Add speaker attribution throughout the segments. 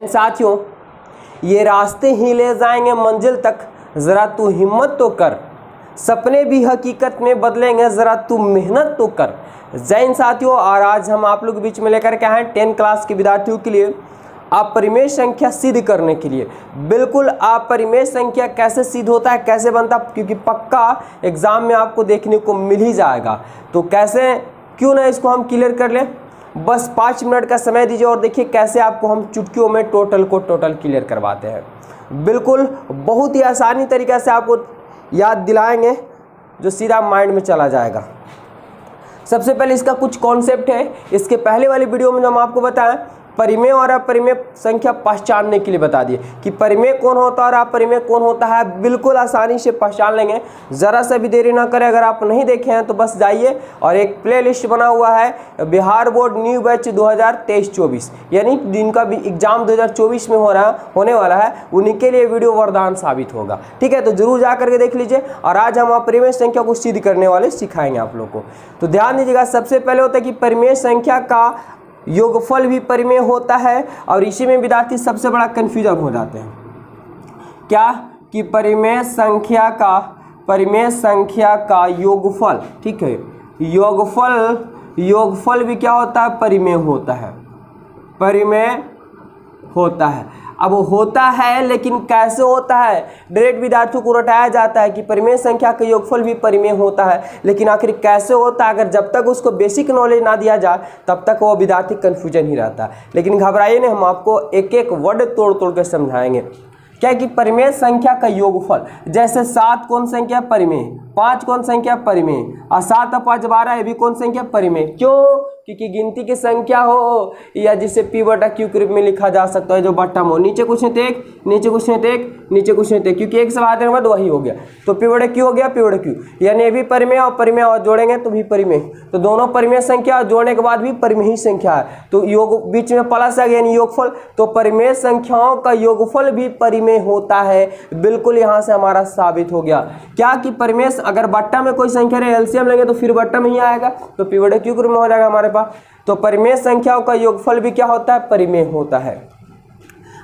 Speaker 1: साथियों, ये रास्ते ही ले जाएंगे मंजिल तक, ज़रा तू हिम्मत तो कर। सपने भी हकीकत में बदलेंगे, ज़रा तू मेहनत तो कर। जय हिंद साथियों, और आज हम आप लोग के बीच में लेकर के आए 10 क्लास के विद्यार्थियों के लिए अपरिमेय संख्या सिद्ध करने के लिए। बिल्कुल अपरिमेय संख्या कैसे सिद्ध होता है, कैसे बनता, क्योंकि पक्का एग्जाम में आपको देखने को मिल ही जाएगा। तो कैसे क्यों ना इसको हम क्लियर कर लें। बस 5 मिनट का समय दीजिए और देखिए कैसे आपको हम चुटकियों में टोटल क्लियर करवाते हैं। बिल्कुल बहुत ही आसानी तरीके से आपको याद दिलाएंगे, जो सीधा माइंड में चला जाएगा। सबसे पहले इसका कुछ कॉन्सेप्ट है। इसके पहले वाली वीडियो में जो हम आपको बताएं, परिमेय और अपरिमेय संख्या पहचानने के लिए बता दिए कि परिमेय कौन होता है और अपरिमेय कौन होता है। बिल्कुल आसानी से पहचान लेंगे, ज़रा सा भी देरी ना करें। अगर आप नहीं देखे हैं तो बस जाइए, और एक प्लेलिस्ट बना हुआ है बिहार बोर्ड न्यू बैच 2023-24, यानी जिनका भी एग्जाम 2024 में होने वाला है, उन्हीं के लिए वीडियो वरदान साबित होगा। ठीक है, तो जरूर जा करके देख लीजिए। और आज हम अपरिमेय संख्या को सिद्ध करने वाले सिखाएंगे आप लोग को। तो ध्यान दीजिएगा, सबसे पहले होता है कि परिमेय संख्या का योगफल भी परिमेय होता है, और इसी में विद्यार्थी सबसे बड़ा कंफ्यूजन हो जाते हैं। क्या कि परिमेय संख्या का योगफल, ठीक है, योगफल भी क्या होता है, परिमेय होता है। अब होता है, लेकिन कैसे होता है। डायरेक्ट विद्यार्थियों को रटाया जाता है कि परिमेय संख्या का योगफल भी परिमेय होता है, लेकिन आखिर कैसे होता है, अगर जब तक उसको बेसिक नॉलेज ना दिया जाए तब तक वो विद्यार्थी कन्फ्यूजन ही रहता है। लेकिन घबराइए नहीं, हम आपको एक एक वर्ड तोड़ तोड़ के समझाएंगे। क्या कि परिमेय संख्या का योगफल, जैसे 7 कौन संख्या परिमेय, 5 कौन संख्या परिमेय, और 7 और 5 12, ये भी कौन संख्या परिमेय। क्यों? क्योंकि गिनती की संख्या हो, या जिसे P/Q के रूप में लिखा जा सकता है, जो बट्टा में हो, नीचे कुछ नहीं टेक, नीचे कुछ नहीं टेक, नीचे कुछ नहीं टेक, क्योंकि एक से बाहर देने के बाद वही हो गया। तो P/Q हो गया, P/Q, यानी ये भी परिमेय और परिमेय और जोड़ेंगे तो भी परिमेय। तो दोनों परिमेय संख्या और जोड़ने के बाद भी परिमेय ही संख्या है, तो योग बीच में प्लस आ गया, यानी योगफल। तो परिमेय संख्याओं का योगफल भी परिमेय होता है। बिल्कुल यहाँ से हमारा साबित हो गया क्या कि परिमेय, अगर बट्टा में कोई संख्या रहे, एलसीएम लेंगे तो फिर बट्टा में ही आएगा, तो P/Q के रूप में हो जाएगा हमारे पास। तो परिमेय संख्याओं का योगफल भी क्या होता है, परिमेय होता है।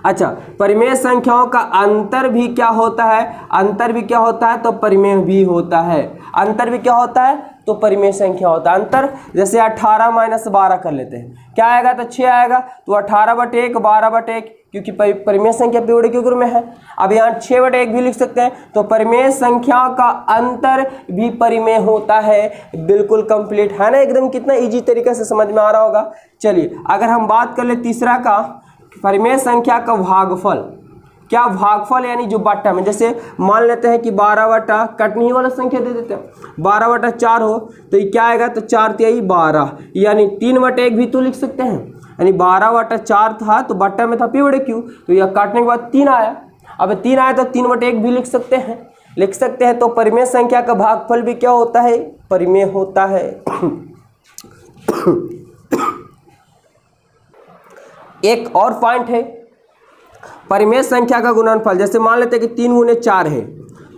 Speaker 1: अच्छा, परिमेय संख्याओं का अंतर भी क्या होता है, तो परिमेय भी होता है। अंतर भी क्या होता है, तो परिमेय संख्या होता है। अंतर जैसे 18 - 12 कर लेते हैं, क्या आएगा, तो 6 आएगा। तो 18/1 12/1, क्योंकि परिमेय संख्या P/Q के रूप में है। अब यहाँ 6/1 भी लिख सकते हैं। तो परिमेय संख्या का अंतर भी परिमेय होता है। बिल्कुल कंप्लीट है ना, एकदम कितना इजी तरीके से समझ में आ रहा होगा। चलिए, अगर हम बात कर ले तीसरा का, परिमेय संख्या का भागफल। क्या भागफल, यानी जो बट्टा में, जैसे मान लेते हैं कि 12 कटनी वाला संख्या दे देते हैं, 12/4 हो, तो ये क्या आएगा, तो 4×3 12, यानी 3/1 भी तो लिख सकते हैं, यानी 12/4 था तो बट्टा में था P/Q, तो यह काटने के बाद 3 आया। अब 3 आया तो 3/1 भी लिख सकते हैं। तो परिमेय संख्या का भागफल भी क्या होता है, परिमेय होता है। एक और पॉइंट है, परिमेय संख्या का गुणनफल। जैसे मान लेते हैं कि 3 × 4 है,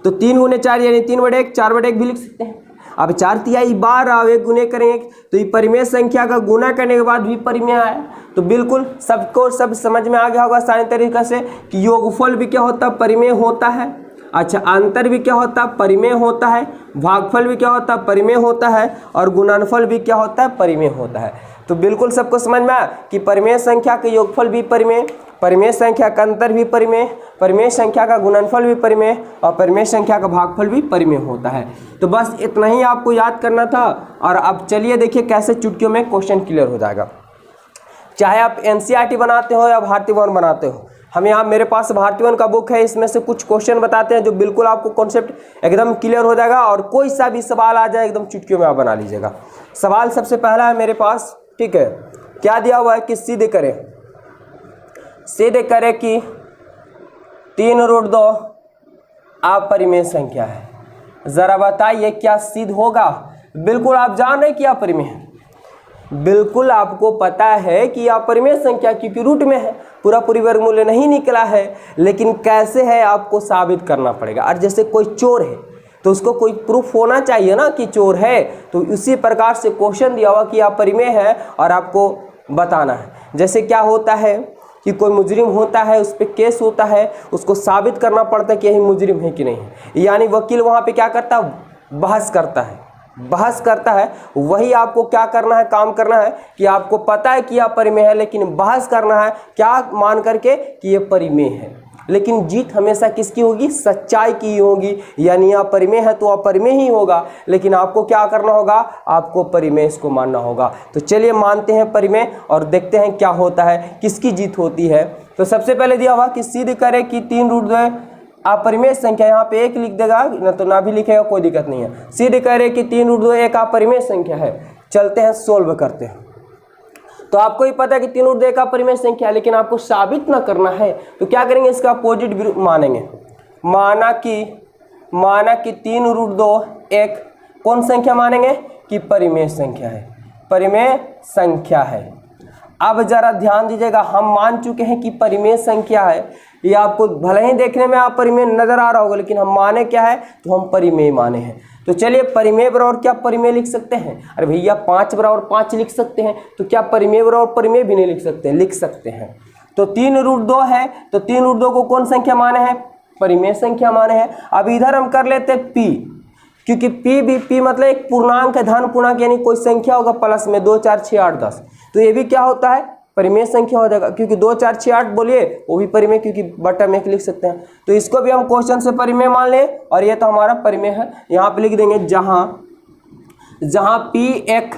Speaker 1: तो 3 × 4 यानी 3/1, 4/1 भी लिख सकते हैं। अब 4×3 12, अब 1 गुने करेंगे तो ये परिमेय संख्या का गुना करने के बाद भी परिमेय आया। तो बिल्कुल सबको सब समझ में आ गया होगा आसानी तरीके से कि योगफल भी क्या होता है, परिमेय होता है। अच्छा, अंतर भी क्या होता है, परिमेय होता है। भागफल भी क्या होता है, परिमेय होता है। और गुणनफल भी क्या होता है, परिमेय होता है। तो बिल्कुल सबको समझ में आया कि परिमेय संख्या के योगफल भी परिमेय, परिमेय संख्या का अंतर भी परिमेय, परिमेय संख्या का गुणनफल भी परिमेय, और परिमेय संख्या का भागफल भी परिमेय होता है। तो बस इतना ही आपको याद करना था। और अब चलिए देखिए कैसे चुटकियों में क्वेश्चन क्लियर हो जाएगा। चाहे आप NCERT बनाते हो या भारती वन बनाते हो, हम यहाँ मेरे पास भारती वन का बुक है, इसमें से कुछ क्वेश्चन बताते हैं जो बिल्कुल आपको कॉन्सेप्ट एकदम क्लियर हो जाएगा। और कोई सा भी सवाल आ जाए एकदम चुटकियों में आप बना लीजिएगा। सवाल सबसे पहला है मेरे पास, ठीक है, क्या दिया हुआ है कि सिद्ध करें कि 3√2 अपरिमेय संख्या है। जरा बताइए क्या सिद्ध होगा। बिल्कुल आप जान रहे हैं कि अपरिमेय है, बिल्कुल आपको पता है कि अपरिमेय संख्या क्योंकि रूट में है, पूरी वर्गमूल नहीं निकला है, लेकिन कैसे है आपको साबित करना पड़ेगा। और जैसे कोई चोर है तो उसको कोई प्रूफ होना चाहिए ना कि चोर है, तो उसी प्रकार से क्वेश्चन दिया हुआ कि अपरिमेय है और आपको बताना है। जैसे क्या होता है कि कोई मुजरिम होता है, उस पर केस होता है, उसको साबित करना पड़ता है कि यही मुजरिम है कि नहीं है। यानी वकील वहाँ पे क्या करता है, बहस करता है। वही आपको क्या करना है, काम करना है कि आपको पता है कि यह परिमेय है, लेकिन बहस करना है क्या मान करके कि यह परिमेय है। लेकिन जीत हमेशा किसकी होगी, सच्चाई की होगी। यानी यह परिमेय है तो अपरिमेय ही होगा, लेकिन आपको क्या करना होगा, आपको परिमेय इसको मानना होगा। तो चलिए मानते हैं परिमेय और देखते हैं क्या होता है, किसकी जीत होती है। तो सबसे पहले दिया हुआ कि सिद्ध करे कि 3√2 अपरिमेय संख्या, यहाँ पे 1 लिख देगा ना तो ना भी लिखेगा, कोई दिक्कत नहीं है। सिद्ध करे कि 3√2 एक अपरिमेय संख्या है। चलते हैं सोल्व करते हैं। तो आपको ही पता है कि 3√2 का परिमेय संख्या है, लेकिन आपको साबित ना करना है तो क्या करेंगे, इसका अपोजिट मानेंगे। माना कि 3√2 एक कौन संख्या मानेंगे कि परिमेय संख्या है, परिमेय संख्या है। अब जरा ध्यान दीजिएगा, हम मान चुके हैं कि परिमेय संख्या है। ये आपको भले ही देखने में आप परिमेय नजर आ रहा होगा, लेकिन हम माने क्या है, तो हम परिमेय माने हैं। तो चलिए परिमेय बराबर क्या परिमेय लिख सकते हैं, अरे भैया 5 बराबर 5 लिख सकते हैं, तो क्या परिमेय बराबर परिमेय भी नहीं लिख सकते, लिख सकते हैं। तो 3√2 है, तो 3√2 को कौन संख्या माने हैं, परिमेय संख्या माने हैं। अब इधर हम कर लेते हैं p, क्योंकि p मतलब एक पूर्णांक है, धन पूर्णांक, यानी कोई संख्या होगा प्लस में 2 4 6 8 10, तो ये भी क्या होता है, परिमेय संख्या हो जाएगा। क्योंकि 2 4 6 8 बोलिए वो भी परिमेय, क्योंकि बटा में 1 लिख सकते हैं। तो इसको भी हम क्वेश्चन से परिमेय मान लें, और ये तो हमारा परिमेय है। यहाँ पे लिख देंगे जहाँ p एक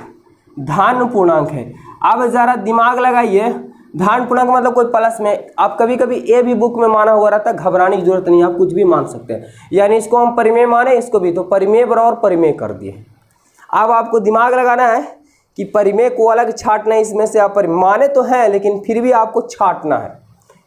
Speaker 1: धन पूर्णांक है। अब जरा दिमाग लगाइए, धन पूर्णांक मतलब कोई प्लस में, आप कभी कभी ए भी बुक में माना हुआ रहता है, घबराने की जरूरत नहीं, आप कुछ भी मान सकते हैं। यानी इसको हम परिमेय माने, इसको भी, तो परिमेय बराबर परिमेय कर दिए। अब आपको दिमाग लगाना है कि परिमेय को अलग छाटना है, इसमें से आप माने तो हैं, लेकिन फिर भी आपको छाटना है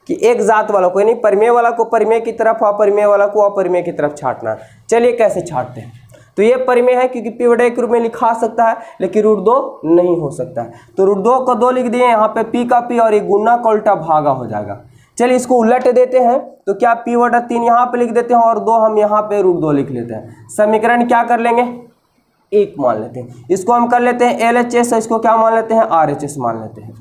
Speaker 1: कि एक जात वाला को, यानी परिमेय वाला को परिमेय की तरफ, अपरिमेय वाला को अपरिमेय की तरफ छाटना है। चलिए कैसे छाटते हैं। तो ये परिमेय है क्योंकि p/1 के रूप में लिखा सकता है, लेकिन √2 नहीं हो सकता है। तो √2 को 2 लिख दिए, यहाँ पे p का p और ये गुना का उल्टा भागा हो जाएगा। चलिए इसको उलट देते हैं, तो क्या p/3 यहाँ पे लिख देते हैं और 2 हम यहाँ पे √2 लिख लेते हैं। समीकरण क्या कर लेंगे, 1 मान लेते हैं। इसको हम कर लेते हैं LHS, इसको क्या मान लेते हैं, RHS मान लेते हैं।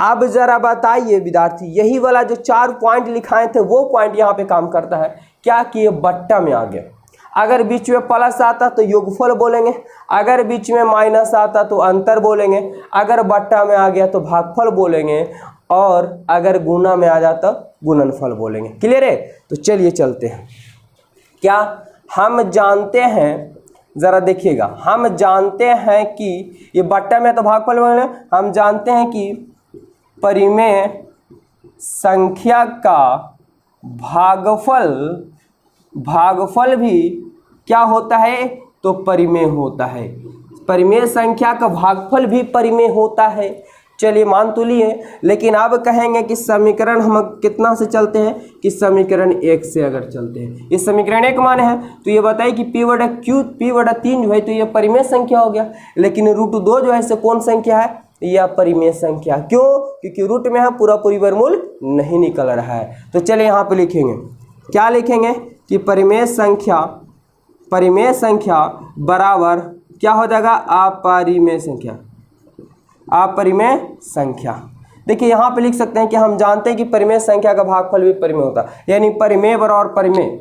Speaker 1: अब जरा बताइए विद्यार्थी, यही वाला जो 4 पॉइंट लिखाए थे वो पॉइंट यहाँ पे काम करता है क्या, कि ये बट्टा में आ गया। अगर बीच में प्लस आता तो योगफल बोलेंगे, अगर बीच में माइनस आता तो अंतर बोलेंगे, अगर बट्टा में आ गया तो भागफल बोलेंगे, और अगर गुना में आ जाता गुणनफल बोलेंगे। क्लियर है। तो चलिए चलते हैं। क्या हम जानते हैं, जरा देखिएगा, हम जानते हैं कि ये बट्टा में तो भागफल बोलेंगे, हम जानते हैं कि परिमेय संख्या का भागफल भी क्या होता है, तो परिमेय होता है। परिमेय संख्या का भागफल भी परिमेय होता है। चलिए मान तो लिए, लेकिन अब कहेंगे कि समीकरण हम कितना से चलते हैं, कि समीकरण 1 से अगर चलते हैं। ये समीकरण 1 माने हैं, तो ये बताइए कि p/3 जो है तो ये परिमेय संख्या हो गया, लेकिन √2 जो है से कौन संख्या है, यह परिमेय संख्या। क्यों, क्योंकि रूट में है, पूरा पूरी वर्गमूल नहीं निकल रहा है। तो चलिए यहाँ पे लिखेंगे, क्या लिखेंगे कि परिमेय संख्या बराबर क्या हो जाएगा, अपरिमेय संख्या। देखिए यहाँ पे लिख सकते हैं कि हम जानते हैं कि परिमेय संख्या का भागफल भी परिमेय होता है, यानी परिमेय बराबर परिमेय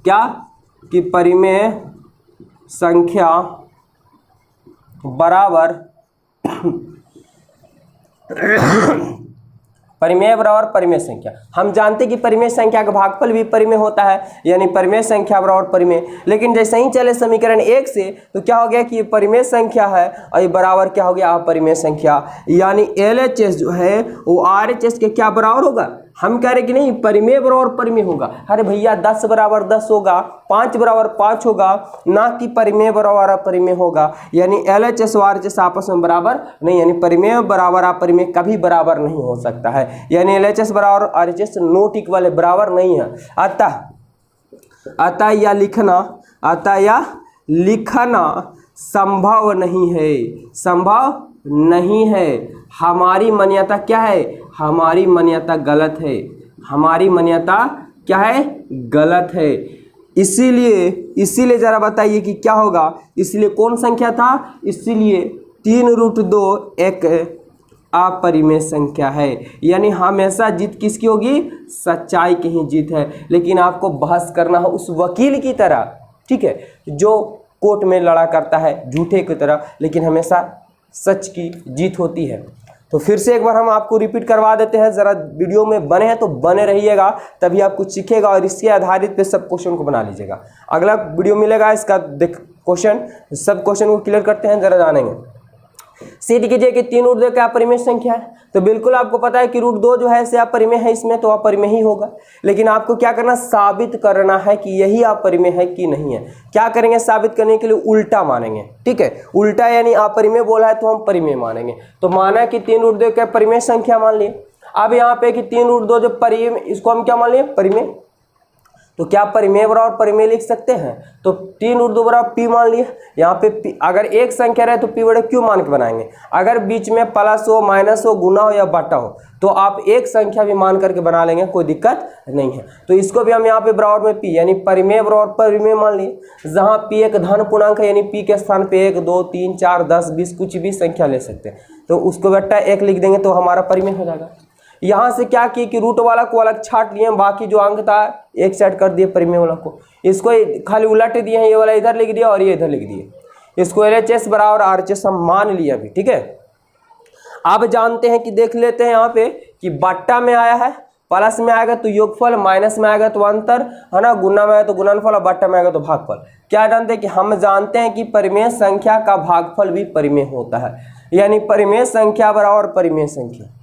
Speaker 1: क्या, कि परिमेय संख्या बराबर परिमेय बराबर परिमेय संख्या। हम जानते हैं कि परिमेय संख्या का भागफल भी परिमेय होता है, यानी परिमेय संख्या बराबर परिमेय। लेकिन जैसे ही चले समीकरण 1 से, तो क्या हो गया कि ये परिमेय संख्या है और ये बराबर क्या हो गया, अपरिमेय संख्या। यानी LHS जो है वो RHS के क्या बराबर होगा, हम कह रहे कि नहीं परिमेय बराबर परिमेय होगा। अरे भैया 10 बराबर 10 होगा, 5 बराबर 5 होगा, ना कि परिमेय बराबर अपरिमेय होगा। यानी LHS और RHS आपस में बराबर नहीं, यानी परिमेय बराबर अपरिमेय कभी बराबर नहीं हो सकता है। यानी LHS बराबर RHS नॉट इक्वल है, बराबर नहीं है। अतः या लिखना संभव नहीं है। हमारी मान्यता क्या है, हमारी मान्यता गलत है, हमारी मान्यता क्या है, गलत है। इसीलिए जरा बताइए कि क्या होगा। इसलिए कौन संख्या था, इसलिए 3√2 एक अपरिमेय संख्या है। यानी हमेशा जीत किसकी होगी? सच्चाई की ही जीत है। लेकिन आपको बहस करना है उस वकील की तरह, ठीक है, जो कोर्ट में लड़ा करता है झूठे की तरह, लेकिन हमेशा सच की जीत होती है। तो फिर से एक बार हम आपको रिपीट करवा देते हैं, ज़रा वीडियो में बने हैं तो बने रहिएगा, तभी आप कुछ सीखेगा और इसके आधारित पे सब क्वेश्चन को बना लीजिएगा। अगला वीडियो मिलेगा इसका क्वेश्चन, सब क्वेश्चन को क्लियर करते हैं, जरा जानेंगे। सिद्ध कीजिए कि 3 √2 क्या अपरिमेय संख्या है। तो बिल्कुल आपको पता है कि √2 जो है से अपरिमेय है, इसमें तो अपरिमेय ही होगा। लेकिन आपको क्या करना, साबित करना है कि यही अपरिमेय है कि नहीं है। क्या करेंगे साबित करने के लिए? उल्टा मानेंगे, ठीक है। उल्टा यानी अपरिमेय बोला है तो हम परिमेय मानेंगे। तो माना कि 3 √2 क्या परिमेय संख्या मान लिए। अब यहाँ पे कि 3 √2 जो परिमेय, इसको हम क्या मान लिए? परिमेय। तो क्या परिमेय बराबर परिमेय लिख सकते हैं? तो 3 √2 बराबर p मान लिए। यहाँ पे p, अगर एक संख्या रहे तो p बड़े q मान के बनाएंगे। अगर बीच में प्लस हो, माइनस हो, गुना हो या बटा हो तो आप एक संख्या भी मान करके बना लेंगे, कोई दिक्कत नहीं है। तो इसको भी हम यहाँ पे बराबर में p यानी परिमेय बराबर परिमेय मान लिए। जहाँ p एक धन पूर्णांक है यानी p के स्थान पे 1, 2, 3, 4, 10, 20 कुछ भी संख्या ले सकते हैं, तो उसको बट्टा 1 लिख देंगे तो हमारा परिमेय हो जाएगा। यहाँ से क्या किए कि रूट वाला को अलग छाट लिए, बाकी जो अंक था एक साइड कर दिए परिमेय वाला को, इसको खाली उलट दिए हैं, ये वाला इधर लिख दिया और ये इधर लिख दिए। इसको LHS बराबर RHS हम मान लिया अभी, ठीक है। अब जानते हैं कि देख लेते हैं यहाँ पे कि बट्टा में आया है, प्लस में आएगा तो योगफल, माइनस में आएगा तो अंतर है ना, गुना में आएगा तो गुणनफल और बट्टा में आएगा तो भागफल। क्या जानते हैं कि हम जानते हैं कि परिमेय संख्या का भागफल भी परिमेय होता है, यानी परिमेय संख्या बराबर परिमेय संख्या।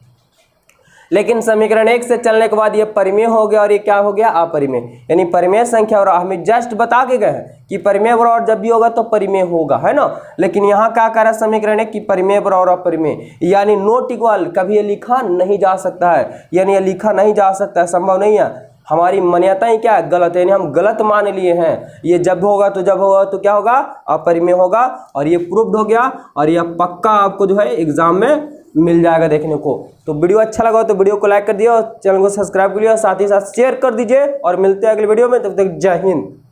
Speaker 1: लेकिन समीकरण 1 से चलने के बाद ये परिमेय हो गया और ये क्या हो गया? अपरिमेय। यानी परिमेय संख्या, और हमें जस्ट बता के गए हैं कि परिमेय बराबर जब भी होगा तो परिमेय होगा, है ना। लेकिन यहाँ क्या कह रहा है समीकरण है कि परिमेय बराबर अपरिमेय, यानी नॉट इक्वल, कभी ये लिखा नहीं जा सकता है, यानी ये लिखा नहीं जा सकता है, संभव नहीं है। हमारी मान्यता ही क्या है? गलत है, यानी हम गलत मान लिए हैं। ये जब होगा तो क्या होगा? अपरिमेय होगा। और ये प्रूव्ड हो गया और यह पक्का आपको जो है एग्जाम में मिल जाएगा देखने को। तो वीडियो अच्छा लगा तो वीडियो को लाइक कर दिया और चैनल को सब्सक्राइब कर लिया, साथ ही साथ शेयर कर दीजिए और मिलते हैं अगले वीडियो में। तब तक जय हिंद।